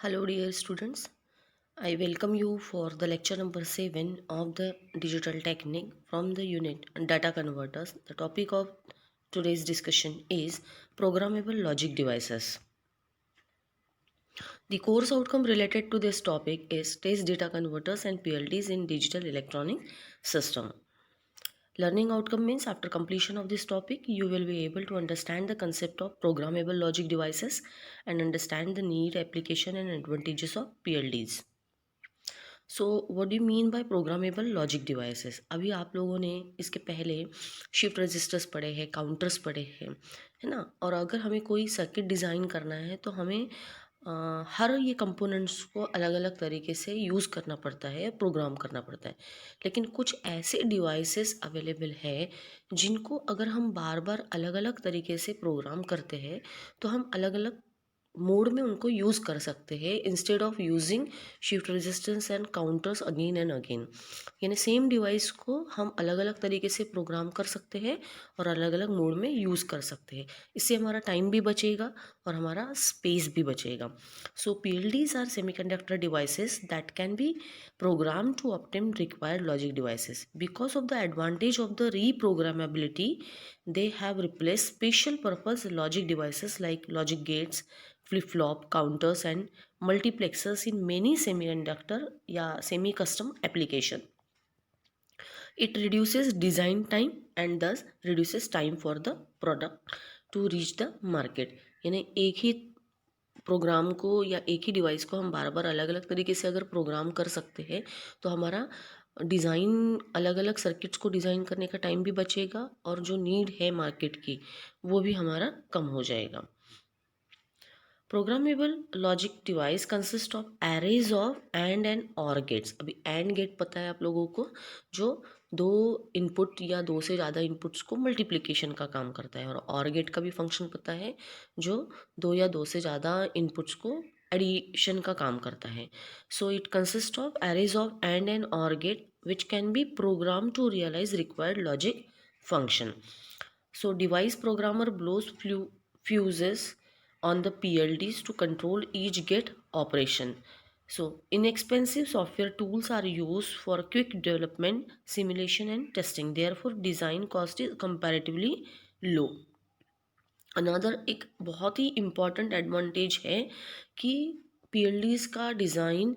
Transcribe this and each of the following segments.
Hello, dear students. I welcome you for the lecture number 7 of the digital technique from the unit data converters. The topic of today's discussion is programmable logic devices. The course outcome related to this topic is test data converters and PLDs in digital electronic system. Learning outcome means after completion of this topic, you will be able to understand the concept of programmable logic devices and understand the need, application and advantages of PLDs. So what do mean by programmable logic devices. अभी आप लोगों ने इसके पहले shift registers पढ़े हैं, counters पढ़े हैं, है ना। और अगर हमें कोई सर्किट डिज़ाइन करना है तो हमें हर ये कंपोनेंट्स को अलग अलग तरीके से यूज़ करना पड़ता है, प्रोग्राम करना पड़ता है। लेकिन कुछ ऐसे डिवाइसेस अवेलेबल है जिनको अगर हम बार बार अलग अलग तरीके से प्रोग्राम करते हैं तो हम अलग अलग मोड में उनको यूज़ कर सकते हैं instead of using shift resistance and counters again and again. यानी सेम डिवाइस को हम अलग अलग तरीके से प्रोग्राम कर सकते हैं और अलग अलग मोड में यूज़ कर सकते हैं। इससे हमारा टाइम भी बचेगा और हमारा स्पेस भी बचेगा। So PLDs are semiconductor devices that can be program to obtain required logic devices. Because of the advantage of the reprogrammability, they have replaced special purpose logic devices like logic gates, flip-flop, counters and multiplexers in many semiconductor या semi custom application. It reduces design time and thus reduces time for the product to reach the market. यानी एक ही programme को या एक ही device को हम बार बार अलग अलग तरीके से अगर प्रोग्राम कर सकते हैं तो हमारा डिज़ाइन अलग अलग सर्किट्स को डिज़ाइन करने का टाइम भी बचेगा और जो नीड है मार्केट की वो भी हमारा कम हो जाएगा। Programmable logic device consist of arrays of AND और गेट्स। अभी एंड गेट पता है आप लोगों को, जो दो इनपुट या दो से ज़्यादा इनपुट्स को मल्टीप्लिकेशन का काम करता है। और गेट का भी फंक्शन पता है, जो दो या दो से ज़्यादा इनपुट्स को एडिशन का काम करता है। So it consist of arrays of AND OR gate which can be program to realize required logic function. So device programmer blows fuses on the PLDs to control each gate operation. So inexpensive software tools are used for quick development, simulation and testing. Therefore design cost is comparatively low. Another एक बहुत ही important advantage है कि PLDs का design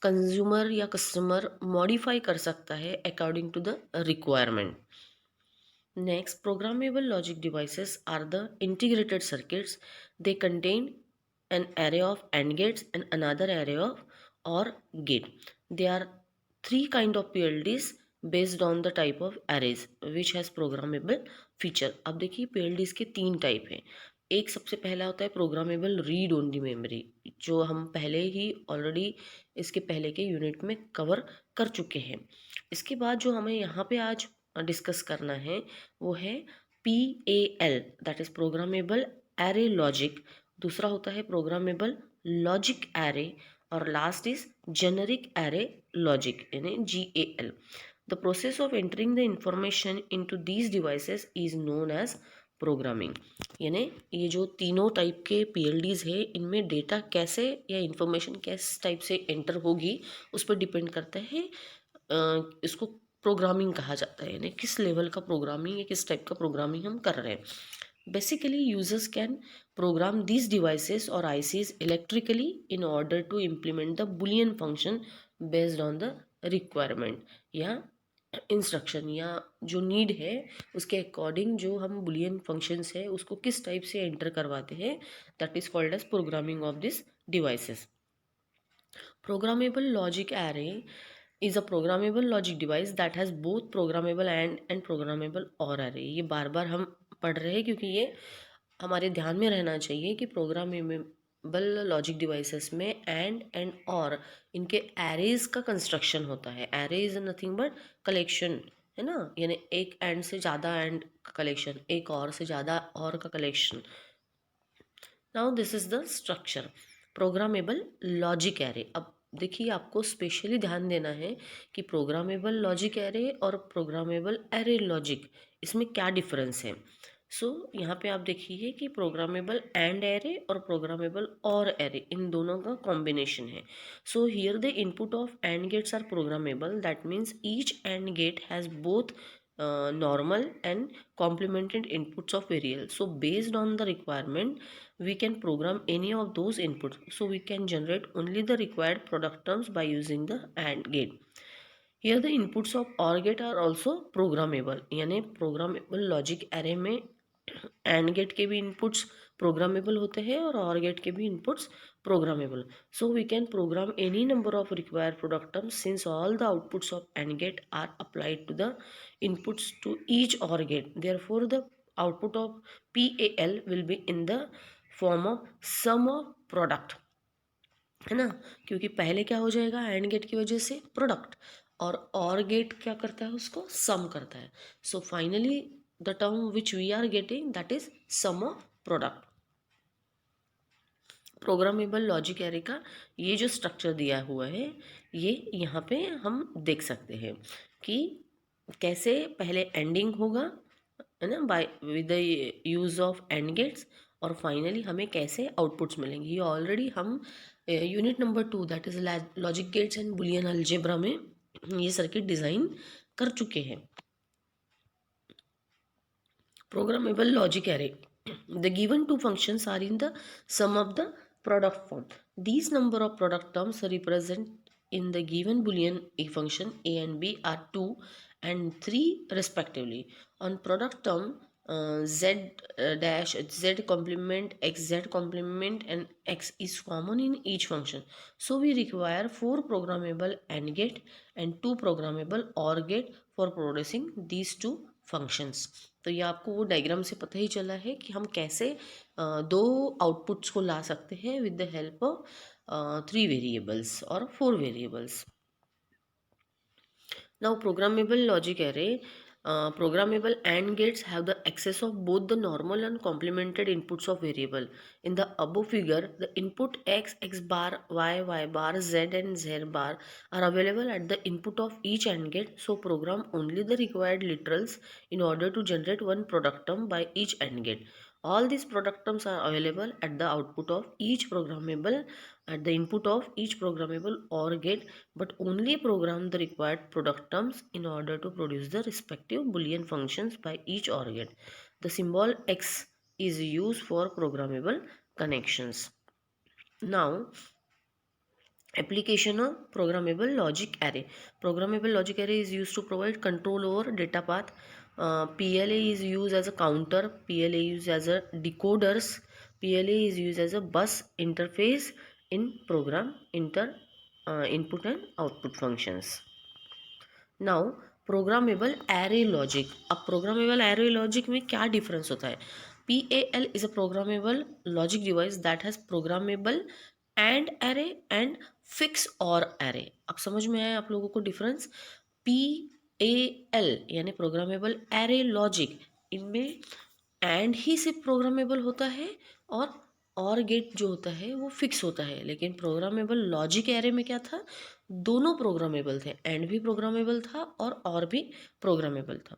consumer या customer modify कर सकता है according to the requirement. Next, programmable logic devices are the integrated circuits. They contain an array of AND gates and another array of OR gate. There are three kind of PLDs based on the type of arrays which has programmable feature. अब देखिए PLDs के तीन type हैं। एक सबसे पहला होता है प्रोग्रामेबल रीड ओनली मेमोरी, जो हम पहले ही ऑलरेडी इसके पहले के यूनिट में कवर कर चुके हैं। इसके बाद जो हमें यहाँ पे आज डिस्कस करना है वो है PAL, that is programmable array logic. दूसरा होता है प्रोग्रामेबल लॉजिक एरे और last is generic array logic यानी GAL। The process of entering the information into these devices is known as programming. यानी ये जो तीनों टाइप के PLDs है इनमें डेटा कैसे या इंफॉर्मेशन किस टाइप से एंटर होगी उस पर डिपेंड करता है। इसको प्रोग्रामिंग कहा जाता है, यानी किस लेवल का प्रोग्रामिंग या किस टाइप का प्रोग्रामिंग हम कर रहे हैं। Basically users can program these devices और ICs electrically in order to implement the boolean function based on the requirement या इंस्ट्रक्शन या जो नीड है उसके अकॉर्डिंग जो हम बुलियन फंक्शंस है उसको किस टाइप से एंटर करवाते हैं, that is called as programming of this devices. Programmable logic array is a programmable logic device that has both programmable and programmable OR array। ये बार बार हम पढ़ रहे हैं क्योंकि ये हमारे ध्यान में रहना चाहिए कि प्रोग्रामेबल लॉजिक डिवाइसेस में एंड और इनके एरेज का कंस्ट्रक्शन होता है। Array is nothing but collection, है ना, यानी एक एंड से ज़्यादा एंड का कलेक्शन, एक और से ज़्यादा और का collection. Now this is the structure programmable logic array. अब देखिए आपको स्पेशली ध्यान देना है कि प्रोग्रामेबल लॉजिक एरे और प्रोग्रामेबल एरे लॉजिक इसमें क्या डिफरेंस है। सो यहाँ पे आप देखिए कि प्रोग्रामेबल एंड एरे और प्रोग्रामेबल और एरे इन दोनों का कॉम्बिनेशन है. So here the input of and gates are programmable. That means each and gate has both normal and complemented inputs of variable. So based on the requirement we can program any of those inputs. So we can generate only the required product terms by using the AND gate. Here the inputs of OR gate are also programmable. यानी programmable logic array में AND gate के भी inputs programmable होते हैं और OR gate के भी inputs programmable. So we can program any number of required product terms since all the outputs of AND gate are applied to the inputs to each OR gate. Therefore the output of PAL will be in the form of sum of product, है ना. क्योंकि पहले क्या हो जाएगा and gate की वजह से प्रोडक्ट, और गेट क्या करता है उसको सम करता है. So finally the term which we are getting that is sum of product. Programmable logic array का ये जो स्ट्रक्चर दिया हुआ है ये यहाँ पे हम देख सकते हैं कि कैसे पहले एंडिंग होगा, है ना, by with the use of and gates, और फाइनली हमें कैसे आउटपुट्स मिलेंगे. ये ऑलरेडी हम unit number 2 that is logic gates and boolean algebra में ये सर्किट डिज़ाइन कर चुके हैं. Programmable logic array. The given two functions are in the sum of the product form. These number of product terms represent in the given boolean a function a and b are 2 and 3 respectively. On product term z dash z complement x z complement and x is common in each function. So we require 4 programmable AND gate and 2 programmable OR gate for producing these two functions. तो ये आपको वो diagram से पता ही चला है कि हम कैसे दो आउटपुट्स को ला सकते हैं with the help of 3 variables और 4 variables. Now programmable logic array, programmable AND gates have the access of both the normal and complemented inputs of variable. In the above figure, the input x, x bar, y bar, z and z bar are available at the input of each AND gate. So program only the required literals in order to generate one product term by each AND gate. All these product terms are available at the output of each programmable, at the input of each programmable OR gate, but only program the required product terms in order to produce the respective boolean functions by each OR gate. The symbol X is used for programmable connections. Now, application of programmable logic array. Programmable logic array is used to provide control over data path. PLA is used as a counter, PLA is used as a decoders, PLA is used as a bus interface in program input and output functions. Now programmable array logic. अब programmable array logic में क्या difference होता है. PAL is a programmable logic device that has programmable and array and fix और array. अब समझ में आया आप लोगों को डिफरेंस. PAL यानी प्रोग्रामेबल एरे लॉजिक, इनमें एंड ही सिर्फ प्रोग्रामेबल होता है और गेट जो होता है वो फिक्स होता है. लेकिन प्रोग्रामेबल लॉजिक एरे में क्या था, दोनों प्रोग्रामेबल थे, एंड भी प्रोग्रामेबल था और भी प्रोग्रामेबल था.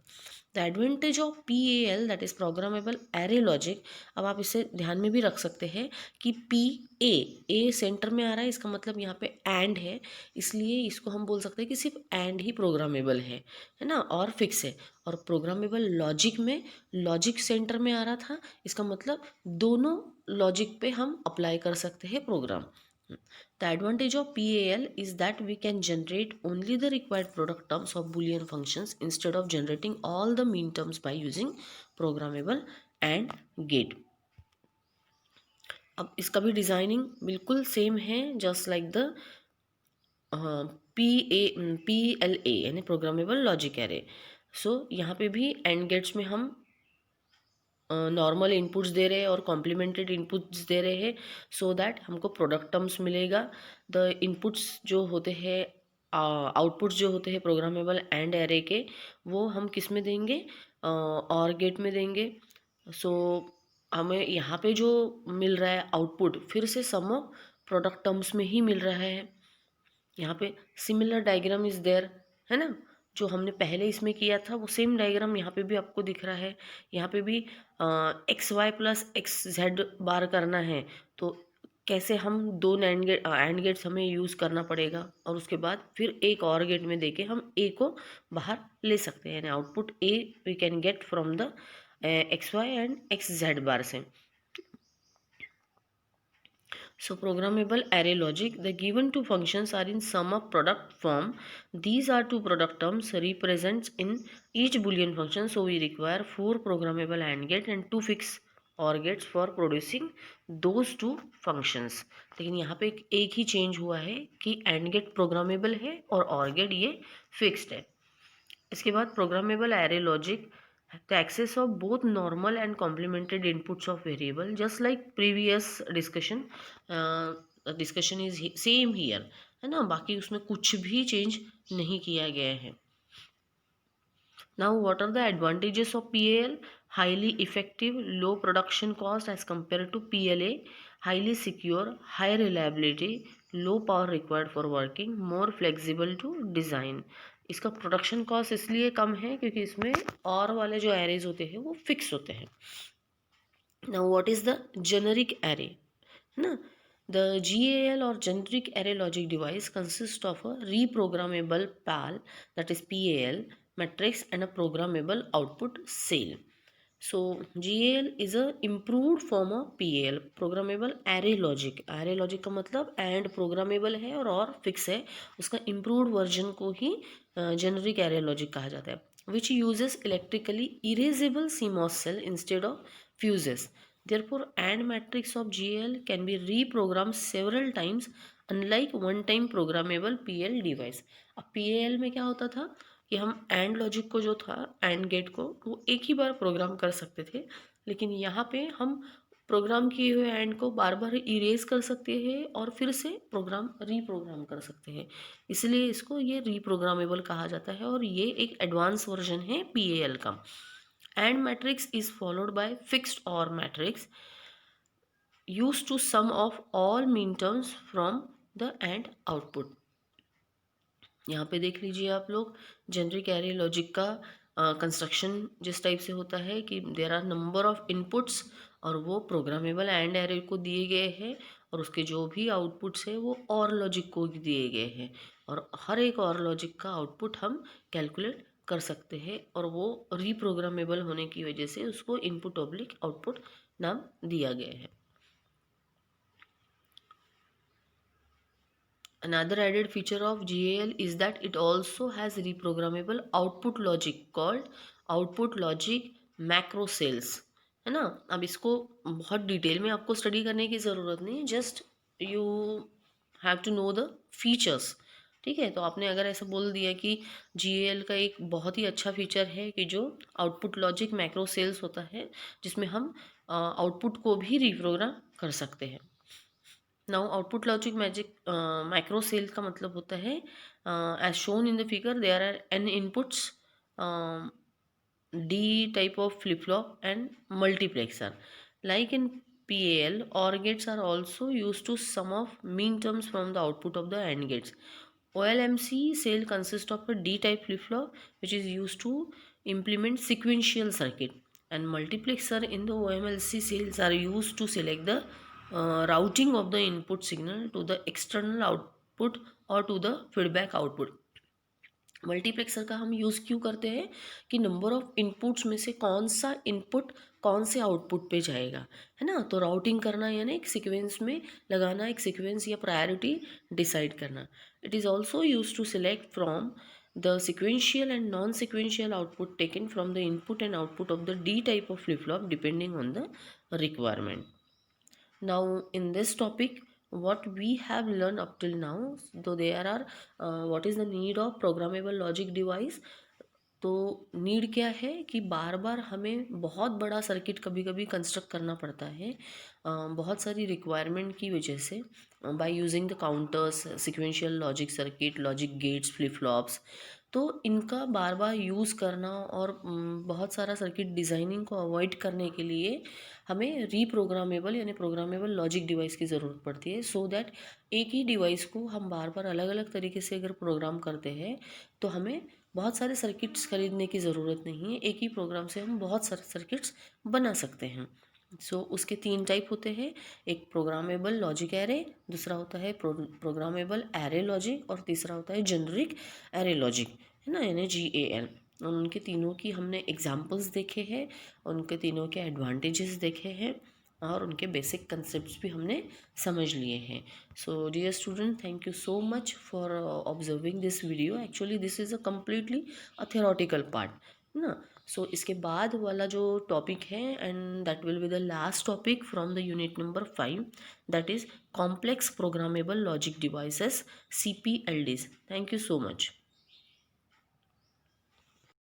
The advantage of PAL that is programmable array logic. अब आप इसे ध्यान में भी रख सकते हैं कि ए सेंटर में आ रहा है, इसका मतलब यहाँ पे एंड है, इसलिए इसको हम बोल सकते हैं कि सिर्फ एंड ही प्रोग्रामेबल है ना, और फिक्स है. और प्रोग्रामेबल लॉजिक में लॉजिक सेंटर में आ रहा था, इसका मतलब दोनों लॉजिक पे हम अप्लाई कर सकते हैं programme. The advantage of PAL is that we can generate only the required product terms of Boolean functions instead of generating all the mean terms by using programmable AND gate. अब इसका भी designing बिल्कुल same है, just like the PLA यानी programmable logic array. सो यहाँ पे भी and gets में हम नॉर्मल इनपुट्स दे रहे हैं और कॉम्प्लीमेंटेड इनपुट्स दे रहे हैं, सो दैट हमको प्रोडक्ट टर्म्स मिलेगा. द इनपुट्स जो होते हैं, आउटपुट्स जो होते हैं प्रोग्रामेबल एंड एरे के, वो हम किस में देंगे, और गेट में देंगे. सो हमें यहाँ पे जो मिल रहा है आउटपुट फिर से सम ऑफ प्रोडक्ट टर्म्स में ही मिल रहा है. यहाँ पे सिमिलर डायग्राम इज देयर, है ना. जो हमने पहले इसमें किया था वो सेम डायग्राम यहाँ पे भी आपको दिख रहा है। यहाँ पे भी X Y plus X Z bar करना है, तो कैसे हम दो एंड गेट्स हमें यूज़ करना पड़ेगा, और उसके बाद फिर एक और गेट में देके हम ए को बाहर ले सकते हैं, यानी output A we can get from the X Y and X Z bar से। So programmable array logic, the given two functions are in sum of product form. These are two product terms represents in each boolean function. So we require four programmable AND gate and two fixed OR gates for producing those two functions. लेकिन यहाँ पे एक ही change हुआ है कि AND gate programmable है और OR gate ये फिक्स्ड है। इसके बाद programmable array logic, the access of both normal and complemented inputs of variable, just like previous discussion, discussion is same here, है ना, बाकी उसमें कुछ भी चेंज नहीं किया गया है। Now what are the advantages of PAL? Highly effective, low production cost as compared to PLA, highly secure, high reliability, low power required for working, more flexible to design। इसका प्रोडक्शन कॉस्ट इसलिए कम है क्योंकि इसमें और वाले जो arrays होते हैं वो फिक्स होते हैं। Now what is the generic array, है ना, द GAL और generic array logic device consist of a reprogrammable PAL, that is PAL matrix and a programmable output cell. So GAL is a improved form of PAL, programmable array logic। array logic का मतलब and programmable है और fix है, उसका improved version को ही generic array logic कहा जाता है, which uses electrically erasable CMOS cell instead of fuses। Therefore AND matrix of GAL can be reprogrammed several times unlike one time programmable PAL device। अब PAL में क्या होता था कि हम एंड लॉजिक को जो था एंड गेट को वो एक ही बार प्रोग्राम कर सकते थे, लेकिन यहाँ पे हम प्रोग्राम किए हुए एंड को बार बार इरेज कर सकते हैं और फिर से प्रोग्राम रीप्रोग्राम कर सकते हैं, इसलिए इसको ये रीप्रोग्रामेबल कहा जाता है और ये एक एडवांस वर्जन है PAL का। AND matrix is followed by fixed OR matrix use to sum of all min terms from the AND output. यहाँ पे देख लीजिए आप लोग, जेनरिक एरे लॉजिक का कंस्ट्रक्शन जिस टाइप से होता है कि there are number of inputs और वो प्रोग्रामेबल एंड एरे को दिए गए हैं और उसके जो भी आउटपुट्स है वो और लॉजिक को दिए गए हैं और हर एक और लॉजिक का आउटपुट हम कैलकुलेट कर सकते हैं और वो रीप्रोग्रामेबल होने की वजह से उसको इनपुट ऑब्लिक आउटपुट नाम दिया गया है। Another added feature of GAL is that it also has reprogrammable output logic called output logic macro cells, है ना। अब इसको बहुत डिटेल में आपको स्टडी करने की ज़रूरत नहीं, just you have to know the features. ठीक है, तो आपने अगर ऐसा बोल दिया कि GAL का एक बहुत ही अच्छा फीचर है कि जो आउटपुट लॉजिक मैक्रो सेल्स होता है जिसमें हम आउटपुट को भी रिप्रोग्राम कर सकते हैं। Now output logic magic micro cell का मतलब होता है as shown in the figure there are n inputs, D type of flip-flop and multiplexer. Like in PAL, OR gates are also used to sum of mean terms from the output of the AND gates. OLMC cell consists of a D type flip-flop which is used to implement sequential circuit, and multiplexer in the OMLC cells are used to select the routing of the input signal to the external output or to the feedback output। Multiplexer का हम use क्यों करते हैं कि number of inputs में से कौन सा इनपुट कौन से आउटपुट पे जाएगा, है ना, तो राउटिंग करना यानी एक सीक्वेंस में लगाना, एक सीक्वेंस या प्रायोरिटी डिसाइड करना। It is also use to select from the sequential and non-sequential output taken from the input and output of the D type of flip-flop depending on the requirement। Now in this topic what we have learned up till now, though there are what is the need of programmable logic device। तो need क्या है कि बार बार हमें बहुत बड़ा circuit कभी कभी construct करना पड़ता है बहुत सारी रिक्वायरमेंट की वजह से, by using the counters, sequential logic circuit, logic gates, flip flops. तो इनका बार बार यूज़ करना और बहुत सारा सर्किट डिज़ाइनिंग को अवॉइड करने के लिए हमें रीप्रोग्रामेबल यानी प्रोग्रामेबल लॉजिक डिवाइस की ज़रूरत पड़ती है, सो दैट एक ही डिवाइस को हम बार बार अलग अलग तरीके से अगर प्रोग्राम करते हैं तो हमें बहुत सारे सर्किट्स खरीदने की ज़रूरत नहीं है, एक ही प्रोग्राम से हम बहुत सारे सर्किट्स बना सकते हैं। सो उसके 3 टाइप होते हैं, एक प्रोग्रामेबल लॉजिक एरे, दूसरा होता है प्रोग्रामेबल एरे लॉजिक और तीसरा होता है जेनरिक एरे लॉजिक, है ना, यानी GAL। उनके तीनों की हमने एग्जांपल्स देखे हैं, उनके तीनों के एडवांटेजेस देखे हैं और उनके बेसिक कंसेप्ट्स भी हमने समझ लिए हैं। So dear student, thank you so much for observing this video. Actually this is a completely a theoretical part ना। सो इसके बाद वाला जो टॉपिक है, and that will be the last topic from the unit number 5, that is complex programmable logic devices, CPLDs। Thank you so much.